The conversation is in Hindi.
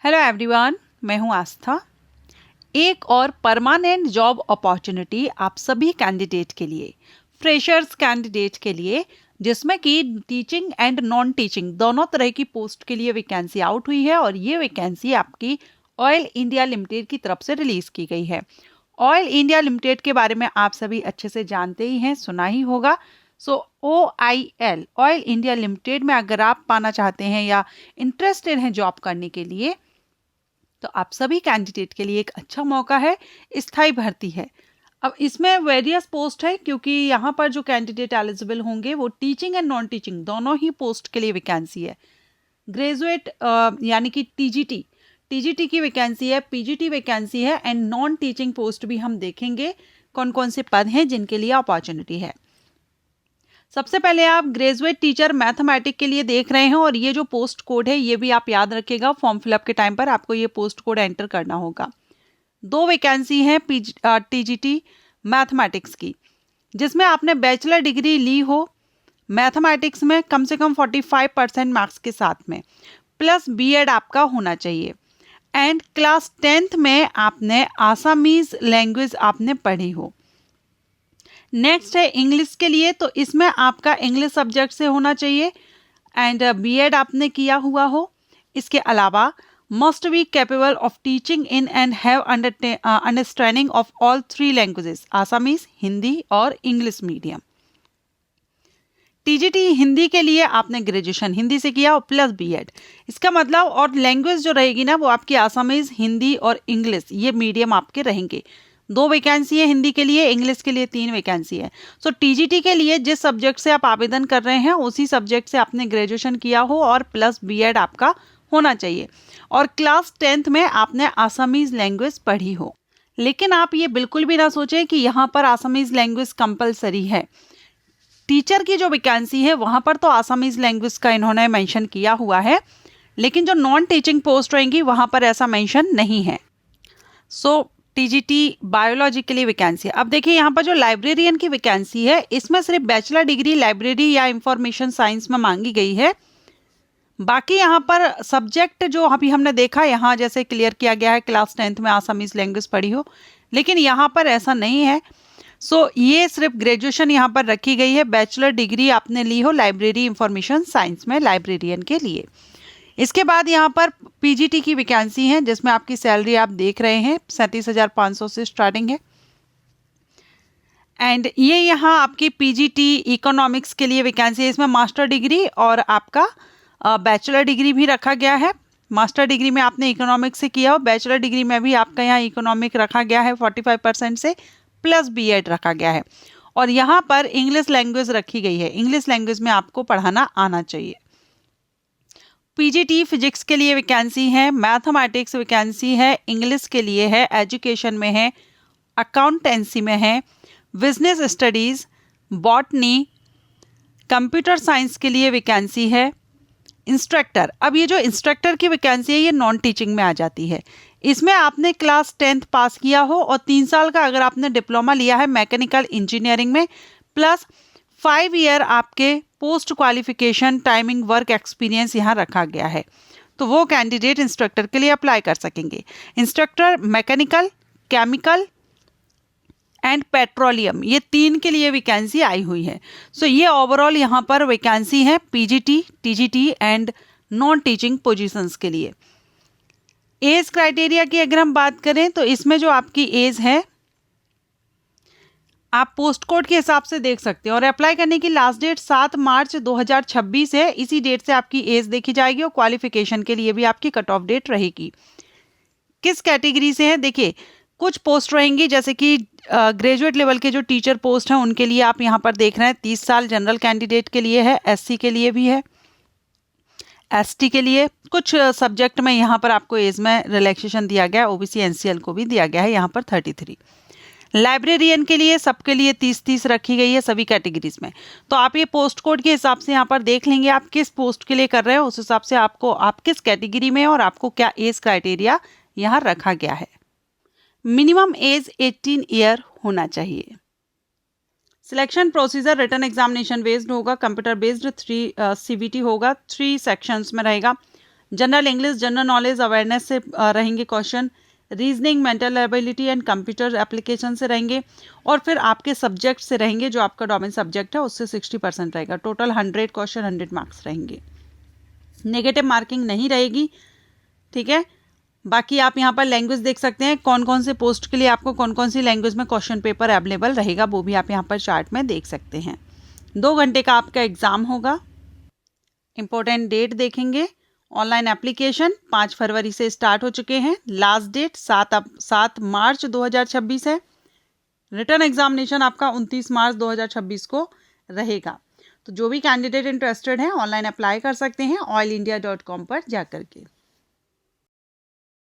हेलो एवरीवन, मैं हूं आस्था। एक और परमानेंट जॉब अपॉर्चुनिटी आप सभी कैंडिडेट के लिए, फ्रेशर्स कैंडिडेट के लिए, जिसमें कि टीचिंग एंड नॉन टीचिंग दोनों तरह की पोस्ट के लिए वैकेंसी आउट हुई है और ये वैकेंसी आपकी ऑयल इंडिया लिमिटेड की तरफ से रिलीज की गई है। ऑयल इंडिया लिमिटेड के बारे में आप सभी अच्छे से जानते ही हैं, सुना ही होगा। OIL ऑयल इंडिया लिमिटेड में अगर आप पाना चाहते हैं या इंटरेस्टेड हैं जॉब करने के लिए, तो आप सभी कैंडिडेट के लिए एक अच्छा मौका है। स्थायी भर्ती है। अब इसमें वेरियस पोस्ट है, क्योंकि यहाँ पर जो कैंडिडेट एलिजिबल होंगे वो टीचिंग एंड नॉन टीचिंग दोनों ही पोस्ट के लिए वैकेंसी है। ग्रेजुएट यानी कि टीजीटी की वैकेंसी है, पीजीटी वैकेंसी है एंड नॉन टीचिंग पोस्ट भी हम देखेंगे कौन कौन से पद हैं जिनके लिए अपॉर्चुनिटी है। सबसे पहले आप ग्रेजुएट टीचर मैथमेटिक्स के लिए देख रहे हैं और ये जो पोस्ट कोड है ये भी आप याद रखिएगा, फॉर्म फिलअप के टाइम पर आपको ये पोस्ट कोड एंटर करना होगा। 2 वैकेंसी हैं टीजीटी मैथमेटिक्स की, जिसमें आपने बैचलर डिग्री ली हो मैथमेटिक्स में कम से कम 45% मार्क्स के साथ में, प्लस बीएड आपका होना चाहिए एंड क्लास 10th में आपने आसामीज लैंग्वेज आपने पढ़ी हो। नेक्स्ट है इंग्लिश के लिए, तो इसमें आपका इंग्लिश सब्जेक्ट से होना चाहिए एंड बीएड आपने किया हुआ हो। इसके अलावा must be capable of teaching in and have understanding of all 3 languages, Assamese, Hindi और इंग्लिश मीडियम। टीजीटी हिंदी के लिए आपने ग्रेजुएशन हिंदी से किया और प्लस बीएड। इसका मतलब, और लैंग्वेज जो रहेगी ना वो आपकी आसामीज, हिंदी और इंग्लिश, ये मीडियम आपके रहेंगे। 2 वैकेंसी है हिंदी के लिए, इंग्लिश के लिए 3 वैकेंसी है। सो टीजीटी के लिए जिस सब्जेक्ट से आप आवेदन कर रहे हैं उसी सब्जेक्ट से आपने ग्रेजुएशन किया हो और प्लस बीएड आपका होना चाहिए और क्लास 10th में आपने आसामीज लैंग्वेज पढ़ी हो। लेकिन आप ये बिल्कुल भी ना सोचें कि यहाँ पर आसामीज लैंग्वेज कंपलसरी है। टीचर की जो वैकेंसी है वहाँ पर तो आसामीज लैंग्वेज का इन्होंने मेंशन किया हुआ है, लेकिन जो नॉन टीचिंग पोस्ट रहेंगी वहाँ पर ऐसा मेंशन नहीं है। टीजीटी बायोलॉजी के लिए वैकेंसी है। अब देखिए यहाँ पर जो लाइब्रेरियन की वैकेंसी है इसमें सिर्फ बैचलर डिग्री लाइब्रेरी या इंफॉर्मेशन साइंस में मांगी गई है। बाकी यहाँ पर सब्जेक्ट जो अभी हमने देखा यहाँ जैसे क्लियर किया गया है क्लास 10th में आसामीज लैंग्वेज पढ़ी हो, लेकिन यहाँ पर ऐसा नहीं है। ये सिर्फ ग्रेजुएशन यहाँ पर रखी गई है, बैचलर डिग्री आपने ली हो लाइब्रेरी इंफॉर्मेशन साइंस में लाइब्रेरियन के लिए। इसके बाद यहाँ पर पीजीटी की वैकेंसी है जिसमें आपकी सैलरी आप देख रहे हैं 37,500 से स्टार्टिंग है एंड ये यहाँ आपकी पीजीटी इकोनॉमिक्स के लिए वैकेंसी है। इसमें मास्टर डिग्री और आपका बैचलर डिग्री भी रखा गया है। मास्टर डिग्री में आपने इकोनॉमिक्स से किया हो, बैचलर डिग्री में भी आपका यहाँ इकोनॉमिक रखा गया है 45% से, प्लस बीएड रखा गया है और यहाँ पर इंग्लिश लैंग्वेज रखी गई है। इंग्लिश लैंग्वेज में आपको पढ़ाना आना चाहिए। पीजीटी फिजिक्स के लिए वैकेंसी है, मैथमेटिक्स वैकेंसी है, इंग्लिश के लिए है, एजुकेशन में है, अकाउंटेंसी में है, business studies, botany, computer science के लिए वैकेंसी है, इंस्ट्रक्टर। अब ये जो इंस्ट्रक्टर की वैकेंसी है ये नॉन टीचिंग में आ जाती है। इसमें आपने क्लास 10th पास किया हो और 3 साल का अगर आपने डिप्लोमा लिया है मैकेनिकल इंजीनियरिंग में, प्लस 5 ईयर आपके post qualification timing work experience यहाँ रखा गया है, तो वो कैंडिडेट इंस्ट्रक्टर के लिए अप्लाई कर सकेंगे। Instructor mechanical, chemical and petroleum, ये 3 के लिए वैकेंसी आई हुई है। ये ओवरऑल यहाँ पर वैकेंसी है PGT, TGT and non teaching positions के लिए। एज क्राइटेरिया की अगर हम बात करें तो इसमें जो आपकी एज है आप पोस्ट कोड के हिसाब से देख सकते हैं और अप्लाई करने की लास्ट डेट 7 मार्च 2026 है। इसी डेट से आपकी एज देखी जाएगी और क्वालिफिकेशन के लिए भी आपकी कट ऑफ डेट रहेगी। किस कैटेगरी से है, देखिए कुछ पोस्ट रहेंगी जैसे कि ग्रेजुएट लेवल के जो टीचर पोस्ट हैं उनके लिए आप यहाँ पर देख रहे हैं 30 साल जनरल कैंडिडेट के लिए है, एससी के लिए भी है, एसटी के लिए कुछ सब्जेक्ट में यहाँ पर आपको एज में रिलैक्सेशन दिया गया है, ओबीसी एनसीएल को भी दिया गया है यहाँ पर 33। लाइब्रेरियन के लिए सबके लिए 30-30 रखी गई है सभी कैटेगरीज में। तो आप ये पोस्ट कोड के हिसाब से यहाँ पर देख लेंगे आप किस पोस्ट के लिए कर रहे हो, उस हिसाब से आपको आप किस कैटेगरी में और आपको क्या एज क्राइटेरिया यहाँ रखा गया है। मिनिमम एज 18 ईयर होना चाहिए। Selection procedure written examination based होगा, कंप्यूटर बेस्ड 3 CBT होगा, 3 सेक्शंस में रहेगा। General English, general knowledge, awareness से रहेंगे question, reasoning, mental ability and computer application से रहेंगे, और फिर आपके सब्जेक्ट से रहेंगे, जो आपका डोमेन सब्जेक्ट है उससे 60% रहेगा। टोटल 100 क्वेश्चन, 100 मार्क्स रहेंगे, नेगेटिव मार्किंग नहीं रहेगी, ठीक है। बाकी आप यहाँ पर लैंग्वेज देख सकते हैं, कौन कौन से पोस्ट के लिए आपको कौन कौन सी लैंग्वेज में क्वेश्चन पेपर अवेलेबल रहेगा, वो भी आप यहाँ पर चार्ट में देख सकते हैं। 2 घंटे का आपका एग्जाम होगा। इंपॉर्टेंट डेट देखेंगे, ऑनलाइन एप्लीकेशन 5 फरवरी से स्टार्ट हो चुके हैं, लास्ट डेट 7 मार्च 2026 है। रिटर्न एग्जामिनेशन आपका 29 मार्च 2026 को रहेगा। तो जो भी कैंडिडेट इंटरेस्टेड है ऑनलाइन अप्लाई कर सकते हैं oilindia.com पर जाकर के।